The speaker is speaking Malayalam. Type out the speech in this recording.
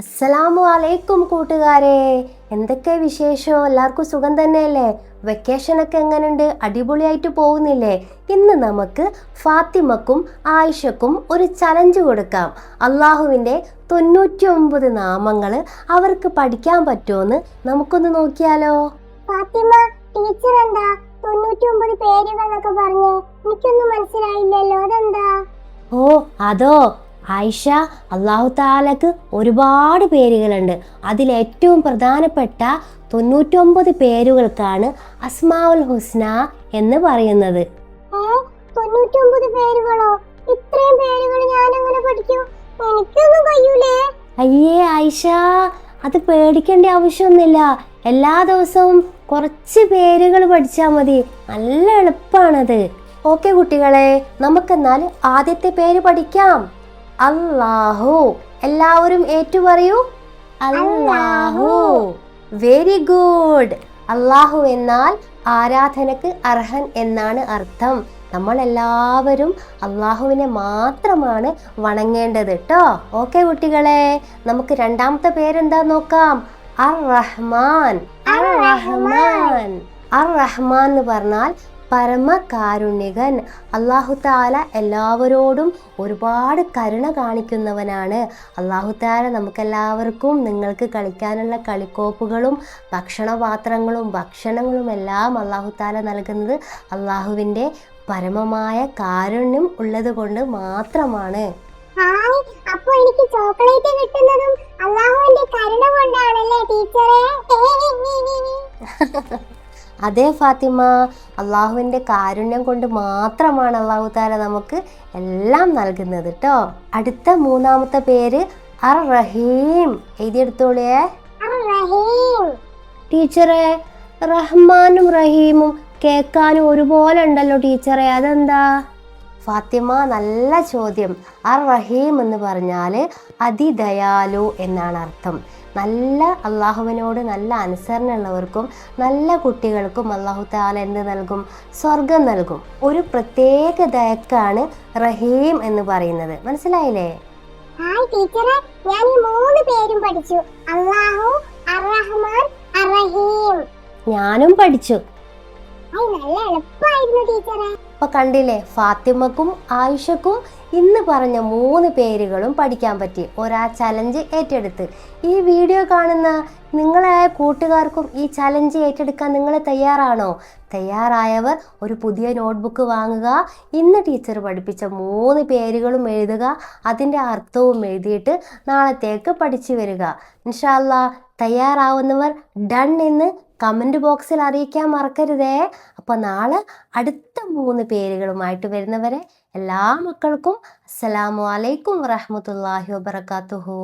അസ്സലാമു അലൈക്കും കൂട്ടുകാരെ, എന്തൊക്കെ വിശേഷം? എല്ലാവർക്കും സുഖം തന്നെയല്ലേ? വെക്കേഷനൊക്കെ എങ്ങനെയുണ്ട്? അടിപൊളിയായിട്ട് പോകുന്നില്ലേ? ഇന്ന് നമുക്ക് ഫാത്തിമക്കും ആയിഷക്കും ഒരു ചലഞ്ച് കൊടുക്കാം. അള്ളാഹുവിൻ്റെ 99 നാമങ്ങൾ അവർക്ക് പഠിക്കാൻ പറ്റുമെന്ന് നമുക്കൊന്ന് നോക്കിയാലോ? ഫാത്തിമ ടീച്ചർ എന്താ 99 പേരുകൾ എന്നൊക്കെ പറഞ്ഞേ? എനിക്കൊന്നും മനസ്സിലായില്ലല്ലോ, അതെന്താ? ഓ അതോ ആയിഷ, അള്ളാഹു താലക്ക് ഒരുപാട് പേരുകളുണ്ട്. അതിലേറ്റവും പ്രധാനപ്പെട്ട 99 പേരുകൾക്കാണ് അസ്മാഉൽ ഹുസ്ന എന്ന് പറയുന്നത്. 99 പേരുകളോ? ഇത്രയും പേരുകൾ ഞാൻ എങ്ങനെ പഠിക്കും? എനിക്കൊന്നും കഴിയൂലേ. അയ്യേ ആയിഷ, അത് പേടിക്കേണ്ട ആവശ്യമൊന്നുമില്ല. എല്ലാ ദിവസവും കുറച്ച് പേരുകൾ പഠിച്ചാൽ മതി. നല്ല എളുപ്പമാണത്. ഓക്കെ കുട്ടികളെ, നമുക്കെന്നാൽ ആദ്യത്തെ പേര് പഠിക്കാം. അല്ലാഹു. എല്ലാവരും ഏറ്റു പറയൂ, അല്ലാഹു. Very good. അല്ലാഹു എന്നാൽ ആരാധനക്ക് അർഹൻ എന്നാണ് അർത്ഥം. നമ്മൾ എല്ലാവരും അള്ളാഹുവിനെ മാത്രമാണ് വണങ്ങേണ്ടത് കേട്ടോ. ഓക്കെ കുട്ടികളെ, നമുക്ക് രണ്ടാമത്തെ പേരെന്താ നോക്കാം. അർ റഹ്മാൻ. അർ റഹ്മാൻ. അർ റഹ്മാൻ എന്ന് പറഞ്ഞാൽ പരമകാരുണികൻ. അള്ളാഹു താല എല്ലാവരോടും ഒരുപാട് കരുണ കാണിക്കുന്നവനാണ്. അള്ളാഹു താല നമുക്കെല്ലാവർക്കും നിങ്ങൾക്ക് കളിക്കാനുള്ള കളിക്കോപ്പുകളും ഭക്ഷണപാത്രങ്ങളും ഭക്ഷണങ്ങളും എല്ലാം അള്ളാഹു താല നൽകുന്നത് അള്ളാഹുവിൻ്റെ പരമമായ കാരുണ്യം ഉള്ളത് കൊണ്ട് മാത്രമാണ്. അപ്പോൾ എനിക്ക് ചോക്ലേറ്റ് കിട്ടുന്നതും അള്ളാഹുവിന്റെ കരുണ കൊണ്ടാണല്ലേ ടീച്ചറേ? അതേ ഫാത്തിമ, അള്ളാഹുവിൻ്റെ കാരുണ്യം കൊണ്ട് മാത്രമാണ് അള്ളാഹു താല നമുക്ക് എല്ലാം നൽകുന്നത് കേട്ടോ. അടുത്ത മൂന്നാമത്തെ പേര് അർ റഹീം. എഴുതിയെടുത്തോളേ. ടീച്ചറെ, റഹ്മാനും റഹീമും കേൾക്കാനും ഒരുപോലെ ഉണ്ടല്ലോ ടീച്ചറെ, അതെന്താ? ഫാത്തിമ, നല്ല ചോദ്യം. അർ റഹീം എന്ന് പറഞ്ഞാൽ അതിദയാലു എന്നാണ് അർത്ഥം. നല്ല അള്ളാഹുവിനോട് നല്ല അനുസരണയുള്ളവർക്കും നല്ല കുട്ടികൾക്കും അള്ളാഹു താല എന്ത് നൽകും? സ്വർഗം നൽകും. ഒരു പ്രത്യേക ദയക്കാണ് റഹീം എന്ന് പറയുന്നത്. മനസ്സിലായില്ലേ? ഹായ് ടീച്ചറെ, ഞാൻ ഈ 3 പേരും പഠിച്ചു. അല്ലാഹു, അർ റഹ്മാൻ, അർ റഹീം. ഞാനും പഠിച്ചു. നല്ല എളുപ്പമായിരുന്നു ടീച്ചറെ. അപ്പൊ കണ്ടില്ലേ, ഫാത്തിമക്കും ആയിഷക്കും ഇന്ന് പറഞ്ഞ 3 പേരുകളും പഠിക്കാൻ പറ്റി. ഒരാ ചലഞ്ച് ഏറ്റെടുത്ത്. ഈ വീഡിയോ കാണുന്ന നിങ്ങളെ കൂട്ടുകാർക്കും ഈ ചലഞ്ച് ഏറ്റെടുക്കാൻ നിങ്ങൾ തയ്യാറാണോ? തയ്യാറായവർ ഒരു പുതിയ നോട്ട്ബുക്ക് വാങ്ങുക. ഇന്ന് ടീച്ചർ പഠിപ്പിച്ച 3 പേരുകളും എഴുതുക. അതിൻ്റെ അർത്ഥവും എഴുതിയിട്ട് നാളത്തേക്ക് പഠിച്ചു വരിക. ഇൻഷാ അല്ലാഹ് തയ്യാറാവുന്നവർ ഡൺ എന്ന് കമൻറ്റ് ബോക്സിൽ അറിയിക്കാൻ മറക്കരുതേ. അപ്പോൾ നാളെ അടുത്ത 3 പേരുകളുമായിട്ട് വരുന്നവരെ എല്ലാ മക്കൾക്കും അസ്സലാമു അലൈക്കും വറഹ്മത്തുള്ളാഹി വബറകാതുഹു.